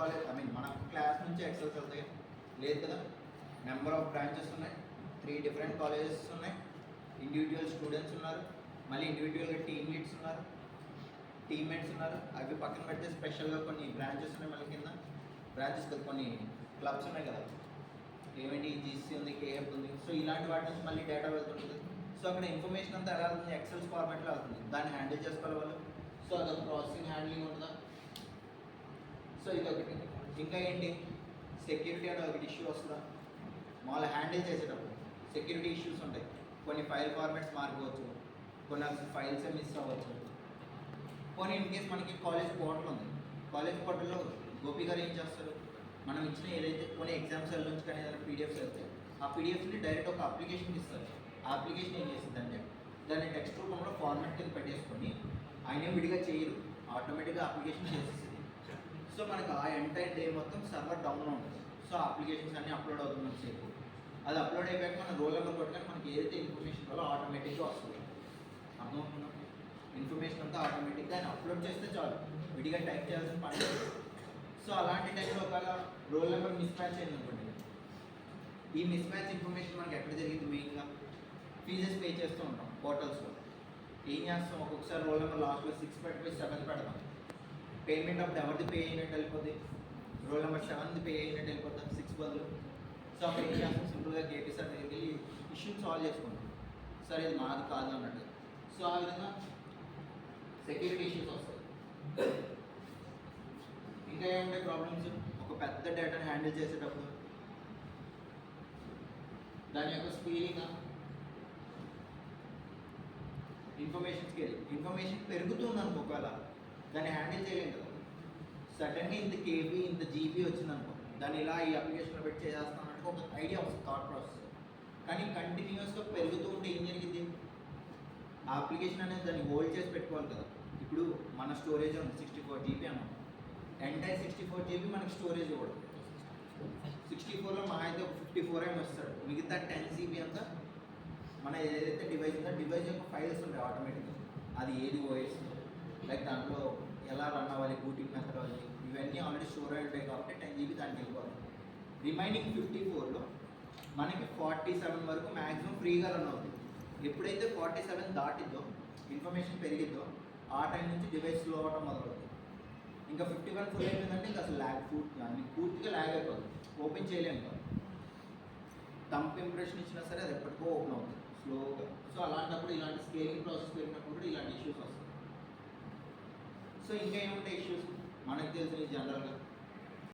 College మన class నుంచి excels వెళ్తాయి లేదు కదా. నెంబర్ ఆఫ్ బ్రాంచెస్ ఉన్నాయి, 3 డిఫరెంట్ కాలేజెస్ ఉన్నాయి, ఇండివిజువల్ స్టూడెంట్స్ ఉన్నారు, మళ్ళీ ఇండివిజువల్గా టీమ్ లీడ్స్ ఉన్నారు, టీమ్మేట్స్ ఉన్నారు. అవి పక్కన పెడితే స్పెషల్గా కొన్ని బ్రాంచెస్ ఉన్నాయి, మళ్ళీ కింద బ్రాంచెస్ కొన్ని క్లబ్స్ ఉన్నాయి కదా, ఏమిటి జీసీ ఉంది, కేఎఫ్ ఉంది. సో ఇలాంటి వాటి నుంచి మళ్ళీ డేటా వెళ్తుంటుంది. సో అక్కడ ఇన్ఫర్మేషన్ అంతా ఎలా వెళ్తుంది, ఎక్సెల్స్ ఫార్మాట్లో వెళ్తుంది. దాన్ని హ్యాండిల్ చేసుకోవాలి వాళ్ళు. సో అదొక ప్రాసెసింగ్ హ్యాండ్లింగ్ ఉంటుందా. సో ఇదొకటి. ఇంకా ఏంటి, సెక్యూరిటీ అనేది ఒకటి ఇష్యూ వస్తుందా. మామూలు హ్యాండిల్ చేసేటప్పుడు సెక్యూరిటీ ఇష్యూస్ ఉంటాయి. కొన్ని ఫైల్ ఫార్మాట్స్ మారిపోవచ్చు, కొన్ని అసలు ఫైల్సే మిస్ అవ్వచ్చు. కొన్ని ఇన్ కేస్ మనకి కాలేజ్ పోర్టల్ ఉంది, కాలేజ్ పోర్టల్లో గోపి గారు ఏం చేస్తారు, మనం ఇచ్చిన ఏదైతే కొన్ని ఎగ్జామ్స్ నుంచి కానీ ఏదైనా పీడిఎఫ్స్ వెళ్తే ఆ పీడిఎఫ్ని డైరెక్ట్ ఒక అప్లికేషన్ ఇస్తారు. ఆ అప్లికేషన్ ఏం చేస్తుందంటే దాన్ని టెక్స్ట్ రూపంలో ఫార్మాట్ కింద పెట్టేసుకొని ఆయన విడిగా చేయరు, ఆటోమేటిక్గా అప్లికేషన్ చేసేస్తుంది. సో మనకు ఆ ఎంటైర్ డే మొత్తం సర్వర్ డౌన్లో ఉంటుంది. సో ఆ అప్లికేషన్స్ అన్నీ అప్లోడ్ అవుతుంది సేపు. అది అప్లోడ్ అయిపోయాక మన రోల్ నెంబర్ కొట్టుకొని మనకి ఏదైతే ఇన్ఫర్మేషన్ కావాలో ఆటోమేటిక్గా వస్తుంది. అర్థమవుతుందా. ఇన్ఫర్మేషన్ అంతా ఆటోమేటిక్గా ఆయన అప్లోడ్ చేస్తే చాలు, విడిగా టైప్ చేయాల్సిన పని లేదు. సో అలాంటి టైంలో ఒకవేళ రోల్ నెంబర్ మిస్ మ్యాచ్ అయింది అనుకోండి, ఈ మిస్ మ్యాచ్ ఇన్ఫర్మేషన్ మనకి ఎక్కడ జరిగింది, మెయిన్గా ఫీజెస్ పే చేస్తూ ఉంటాం పోర్టల్స్లో. ఏం చేస్తాం, ఒక్కొక్కసారి రోల్ నెంబర్ లాస్ట్లో 6 పెట్టిపోయి 7 పెడతాం. పేమెంట్ అప్పుడు ఎవరిది పే అయినట్టు వెళ్ళిపోద్ది, రోల్ నెంబర్ 7ది పే అయినట్టు వెళ్ళిపోతాం 6 బదులు. సో అప్పుడు ఏం చేస్తాం, సింపుల్గా కేపీ సార్ దగ్గరికి వెళ్ళి ఇష్యూని సాల్వ్ చేసుకుంటాం. సార్ ఇది మాది కాదు అన్నట్టు. సో ఆ విధంగా సెక్యూరిటీ ఇష్యూస్ వస్తాయి. ఇంకా ఏముంటాయి ప్రాబ్లమ్స్, ఒక పెద్ద డేటాని హ్యాండిల్ చేసేటప్పుడు దాని యొక్క స్పీడింగ్, ఇన్ఫర్మేషన్ పెరుగుతుంది అనుకో, ఒకవేళ దాన్ని హ్యాండిల్ చేయలేం కదా. సడన్గా ఇంత కేబీ ఇంత జీబీ వచ్చిందనుకో, దాన్ని ఇలా ఈ అప్లికేషన్లో పెట్టి చేస్తానంటే ఒక ఐడియా వస్తుంది, థాట్ ప్రాసెస్. కానీ కంటిన్యూస్గా పెరుగుతూ ఉంటే ఏం జరిగింది, ఆ అప్లికేషన్ అనేది దాన్ని హోల్డ్ చేసి పెట్టుకోవాలి కదా. ఇప్పుడు మన స్టోరేజ్ ఉంది 64 GB అన్నాం, ఎంటైర్ 64 GB మనకి స్టోరేజ్ ఇవ్వడం. 64లో మా అయితే ఒక 54 MB వస్తాడు, మిగతా 10 GB అంతా మన ఏదైతే డివైస్ ఉందో డివైస్ యొక్క ఫైల్స్ ఉంటాయి ఆటోమేటిక్గా. అది ఏది ఓఎస్, లైక్ దాంట్లో ఎలా రన్ అవ్వాలి, బూటింగ్ మెథడాలజీ, ఇవన్నీ ఆల్రెడీ స్టోర్ అయి ఉంటాయి కాబట్టి 10 GB దానికి వెళ్ళిపోవాలి. రిమైనింగ్ 54లో మనకి 47 వరకు మ్యాక్సిమం ఫ్రీగా రన్ అవుతుంది. ఎప్పుడైతే 47 దాటిద్దో, ఇన్ఫర్మేషన్ పెరిగిద్దో, ఆ టైం నుంచి డివైస్ స్లో అవ్వడం మొదలవుతుంది. ఇంకా 51 ఫుల్ అయిపోయిందంటే ఇంకా అసలు పూర్తిగా ల్యాగ్ అయిపోతుంది, ఓపెన్ చేయలేము కదా. థంబ్ ఇంప్రెషన్ ఇచ్చినా సరే అది ఎప్పటికో ఓపెన్ అవుతుంది స్లోగా. సో అలాంటప్పుడు ఇలాంటి స్కేలింగ్ ప్రాసెస్ పెరిగినప్పుడు కూడా ఇలాంటి ఇష్యూస్ వస్తాయి. సో ఇంకా ఏముంటాయి ఇష్యూస్ మనకు తెలిసినవి జనరల్గా,